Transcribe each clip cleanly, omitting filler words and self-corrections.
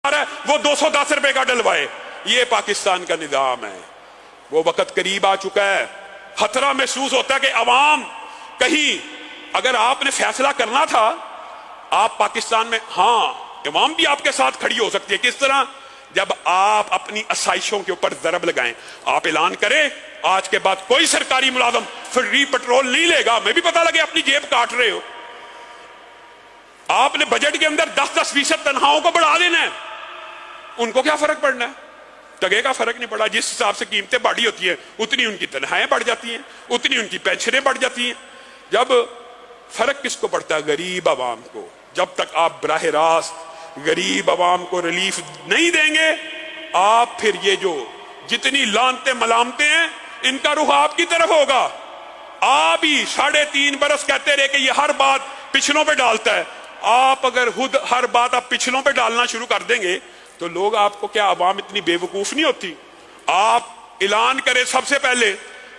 وہ 210 रुपए का डलवाए। ये पाकिस्तान का निजाम है। वो वक्त करीब आ चुका है। खतरा महसूस होता है कि अवाम कहीं, अगर आपने फैसला करना था, आप पाकिस्तान में, हाँ अवाम भी आपके साथ खड़ी हो सकती है। किस तरह? जब आप अपनी आसाइशों के ऊपर ज़रब लगाएं। आप ऐलान करें आज के बाद कोई सरकारी मुलाजम फ्री पेट्रोल नहीं लेगा। मैं भी पता लगे अपनी जेब काट रहे हो। आपने बजट के अंदर 10-10% तनख्वाहों को बढ़ा देना है। उनको क्या फर्क पड़ना है? टगे का फर्क नहीं पड़ा। जिस हिसाब से कीमतें बढ़ी होती हैं उतनी उनकी तनख्वाहें बढ़ जाती हैं, उतनी उनकी पेंशनें बढ़ जाती हैं। जब फर्क किसको पड़ता है? गरीब आवाम को। जब तक आप बराह रास्त गरीब आवाम को रिलीफ नहीं देंगे, आप फिर ये जो जितनी लानते मलामते हैं इनका रुख आपकी तरफ होगा। आप ही 3.5 बरस कहते रहे कि ये हर बात पिछलों पे डालता है। आप अगर खुद हर बात आप पिछलों पे डालना शुरू कर देंगे तो लोग आपको, क्या अवाम इतनी बेवकूफ नहीं होती? आप ऐलान करें सबसे पहले,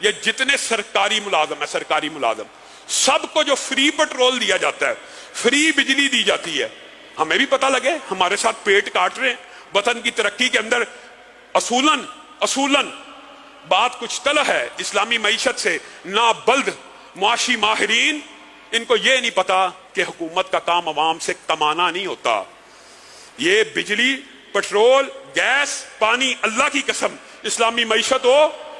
ये जितने सरकारी मुलाजम है, सरकारी मुलाजम सबको जो फ्री पेट्रोल दिया जाता है, फ्री बिजली दी जाती है, हमें भी पता लगे हमारे साथ पेट काट रहे हैं। वतन की तरक्की के अंदर असूलन बात कुछ तलह है इस्लामी मईशत से। ना बल्द मुआशी माहिरीन, इनको ये नहीं पता कि हुकूमत का काम अवाम से कमाना नहीं होता। ये बिजली, पेट्रोल, गैस, पानी, अल्लाह की कसम इस्लामी मईशत हो,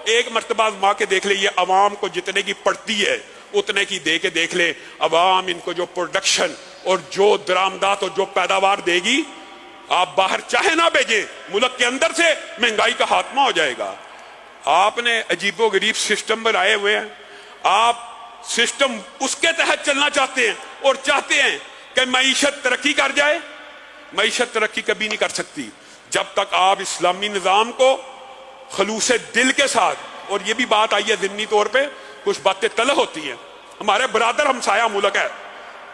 एक मर्तबा आजमा के देख ले, ये अवाम को जितने की पड़ती है उतने की दे के देख ले। अवाम इनको जो प्रोडक्शन और जो दरामदात और जो पैदावार देगी, आप बाहर चाहे ना भेजें, मुल्क के अंदर से महंगाई का खात्मा हो जाएगा। आपने अजीबो गरीब सिस्टम बनाए हुए हैं। आप सिस्टम उसके तहत चलना चाहते हैं और चाहते हैं कि मईशत तरक्की कर जाए। मईशत तरक्की कभी नहीं कर सकती जब तक आप इस्लामी निज़ाम को खलूस दिल के साथ, और ये भी बात आई है ज़िम्नी तौर पे, कुछ बातें तलह होती हैं। हमारे बरादर हमसाया मुल्क है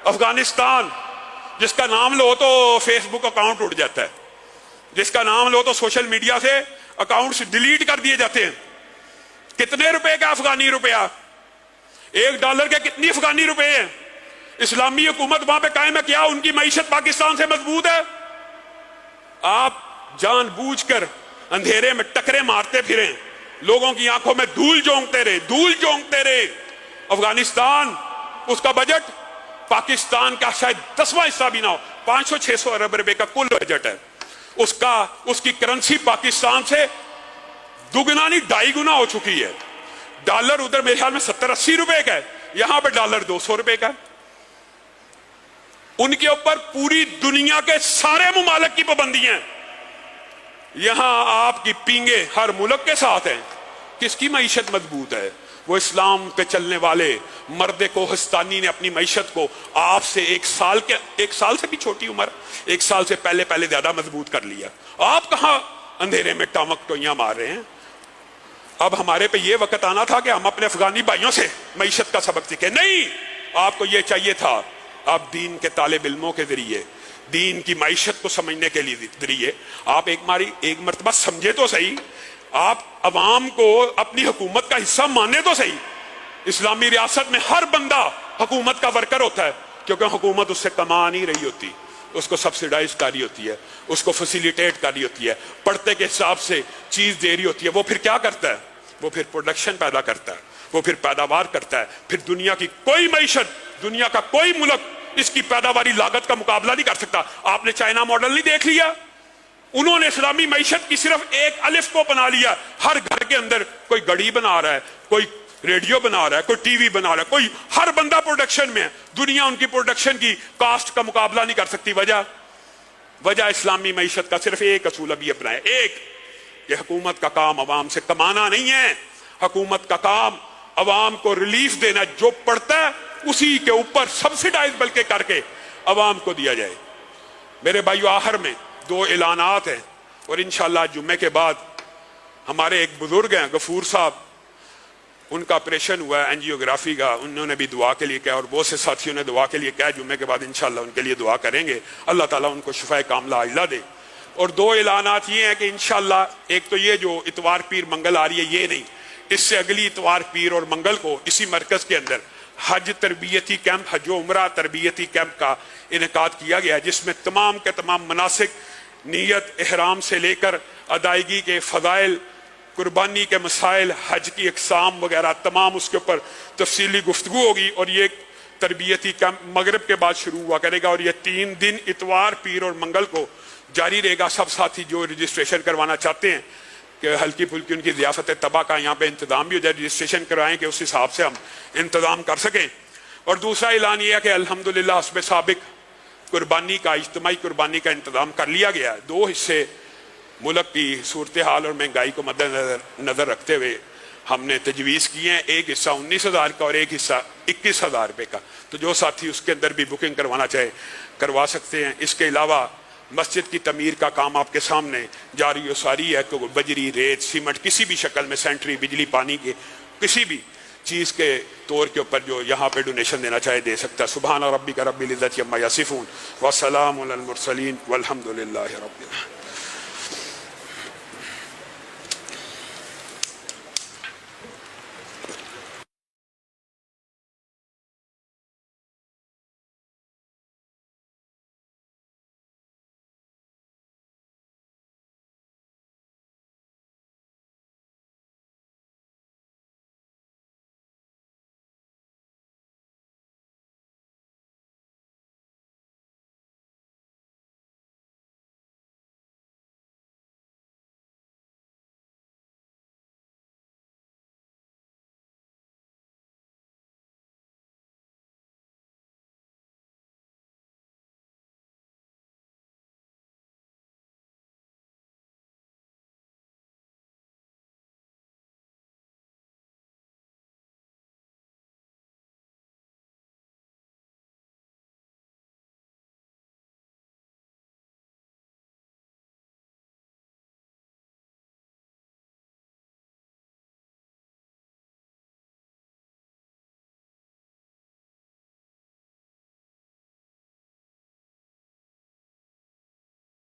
अफगानिस्तान, जिसका नाम लो तो फेसबुक अकाउंट उड़ जाता है, जिसका नाम लो तो सोशल मीडिया से अकाउंट्स डिलीट कर दिए जाते हैं। कितने रुपए का अफगानी रुपया? $1 के कितनी अफगानी रुपए हैं? इस्लामी हुकूमत वहां पे कायम है क्या? उनकी मईशत पाकिस्तान से मजबूत है? आप जानबूझकर अंधेरे में टकरे मारते फिरें, लोगों की आंखों में धूल झोंकते रहे। अफगानिस्तान, उसका बजट पाकिस्तान का शायद 10वां हिस्सा भी ना हो। 500-600 अरब रुपए का कुल बजट है उसकी करेंसी पाकिस्तान से दुगना नहीं 2.5 गुना हो चुकी है। डॉलर उधर मेरे ख्याल में 70-80 रुपए का है, यहां पे डॉलर 200 रुपए का। उनके ऊपर पूरी दुनिया के सारे मुमालिक की पाबंदियां। यहां आपकी पींगे हर मुल्क के साथ हैं। किसकी मईशत मजबूत है? वो इस्लाम पे चलने वाले मर्द कोहिस्तानी ने अपनी मईशत को आपसे 1 साल से भी छोटी उम्र, 1 साल से पहले ज्यादा मजबूत कर लिया। आप कहां अंधेरे में टामक टोइयां मार रहे हैं? अब हमारे पे ये वक्त आना था कि हम अपने अफगानी भाइयों से मईशत का सबक सीखें। नहीं, आपको ये चाहिए था आप दीन के तालिब इल्मों के जरिए, दीन की मईशत को समझने के लिए जरिए आप एक मर्तबा समझे तो सही, आप अवाम को अपनी हुकूमत का हिस्सा माने तो सही। इस्लामी रियासत में हर बंदा हुकूमत का वर्कर होता है, क्योंकि हुकूमत उससे कमा नहीं रही होती, उसको सब्सिडाइज कर रही होती है, उसको फैसिलिटेट कर रही होती है, पढ़ते के हिसाब से चीज दे रही होती है। वो फिर क्या करता है? वो फिर प्रोडक्शन पैदा करता है, वो फिर पैदावार करता है। फिर दुनिया की कोई मईशत, दुनिया का कोई मुल्क इसकी पैदावारी लागत का मुकाबला नहीं कर सकता। आपने चाइना मॉडल नहीं देख लिया? उन्होंने इस्लामी मईशत की सिर्फ एक अलिफ को बना लिया। हर घर के अंदर कोई घड़ी बना रहा है, कोई रेडियो बना रहा है, कोई टीवी बना रहा है, कोई, हर बंदा प्रोडक्शन में है। दुनिया उनकी प्रोडक्शन की कास्ट का मुकाबला नहीं कर सकती। वजह इस्लामी मईशत का सिर्फ एक असूल अभी अपनाया, एक, ये हुकूमत का काम अवाम से कमाना नहीं है। हुकूमत का काम अवाम को रिलीफ देना, जो पड़ता है उसी के ऊपर सब्सिडाइज बल्कि करके अवाम को दिया जाए। मेरे भाइयों, आखिर में 2 ऐलानात हैं, और इंशाअल्लाह जुम्मे के बाद हमारे एक बुजुर्ग हैं गफूर साहब, उनका ऑपरेशन हुआ है एंजियोग्राफी का, उन्होंने भी दुआ के लिए कहा और बहुत से साथियों ने दुआ के लिए कहा। जुम्मे के बाद इंशाअल्लाह उनके लिए दुआ करेंगे, अल्लाह ताला उनको शिफाए कामला अल्लाह दे। और 2 ऐलानात ये हैं कि इंशाअल्लाह, एक तो ये जो इतवार पीर मंगल आ रही है, ये नहीं, इससे अगली इतवार पीर और मंगल को इसी मरकज के अंदर हज तरबियती कैंप, हज उमरा तरबियती कैंप का इनेकाद किया गया है, जिसमें तमाम के तमाम मनासिक نیت احرام سے لے کر ادائیگی کے فضائل، قربانی کے مسائل، حج کی اقسام وغیرہ تمام اس کے اوپر تفصیلی گفتگو ہوگی، اور یہ تربیتی کیمپ مغرب کے بعد شروع ہوا کرے گا، اور یہ 3 دن اتوار، پیر اور منگل کو جاری رہے گا۔ سب ساتھی جو رجسٹریشن کروانا چاہتے ہیں کہ ہلکی پھلکی ان کی ضیافت طبع کا یہاں پہ انتظام بھی ہو جائے، رجسٹریشن کروائیں کہ اس حساب سے ہم انتظام کر سکیں۔ اور دوسرا اعلان یہ ہے کہ الحمدللہ حسب سابق قربانی کا، اجتماعی قربانی کا انتظام کر لیا گیا ہے۔ 2 حصے ملک کی صورتحال اور مہنگائی کو مد نظر رکھتے ہوئے ہم نے تجویز کی ہیں، ایک حصہ 19,000 کا اور ایک حصہ 21,000 روپے کا، تو جو ساتھی اس کے اندر بھی بکنگ کروانا چاہے کروا سکتے ہیں۔ اس کے علاوہ مسجد کی تعمیر کا کام آپ کے سامنے جاری و ساری ہے، کہ بجری، ریت، سیمنٹ کسی بھی شکل میں، سینٹری، بجلی، پانی کے کسی بھی چیز کے طور کے اوپر جو یہاں پہ ڈونیشن دینا چاہے دے سکتا ہے۔ سبحان ربک رب العزت عما یصفون وسلام علی المرسلین والحمد للہ رب العالمین۔